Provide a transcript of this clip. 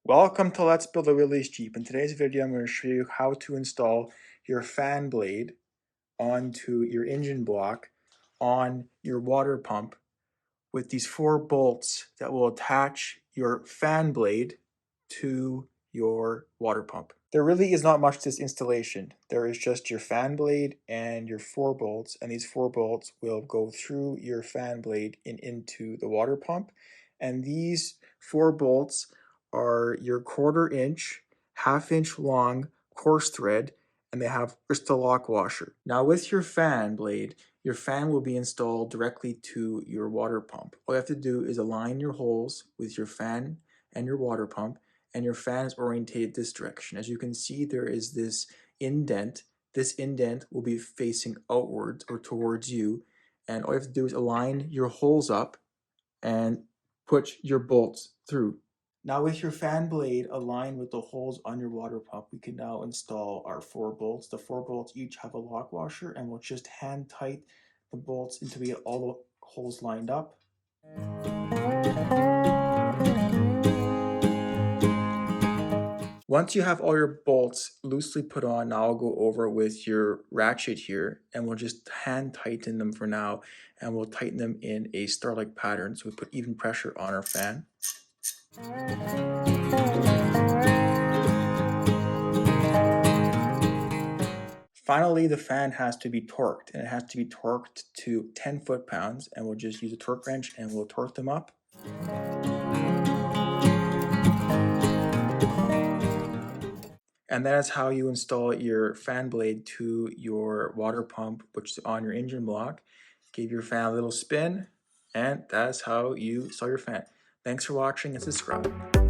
Welcome to Let's Build a Willys Jeep. In today's video, I'm going to show you how to install your fan blade onto your engine block on your water pump with these 4 bolts that will attach your fan blade to your water pump. There really is not much to this installation. There is just your fan blade and your 4 bolts, and these 4 bolts will go through your fan blade and into the water pump. And these 4 bolts are your 1/4 inch, 1/2 inch long coarse thread, and they have crystal lock washer. Now with your fan blade, your fan will be installed directly to your water pump. All you have to do is align your holes with your fan and your water pump, and your fan is orientated this direction. As you can see, there is this indent. This indent will be facing outwards or towards you, and all you have to do is align your holes up and put your bolts through. Now with your fan blade aligned with the holes on your water pump, we can now install our 4 bolts. The 4 bolts each have a lock washer, and we'll just hand tight the bolts until we get all the holes lined up. Once you have all your bolts loosely put on, now I'll go over with your ratchet here, and we'll just hand tighten them for now, and we'll tighten them in a star-like pattern so we put even pressure on our fan. Finally, the fan has to be torqued, and it has to be torqued to 10 foot-pounds, and we'll just use a torque wrench and we'll torque them up. And that is how you install your fan blade to your water pump, which is on your engine block. Give your fan a little spin, and that is how you install your fan. Thanks for watching and subscribe.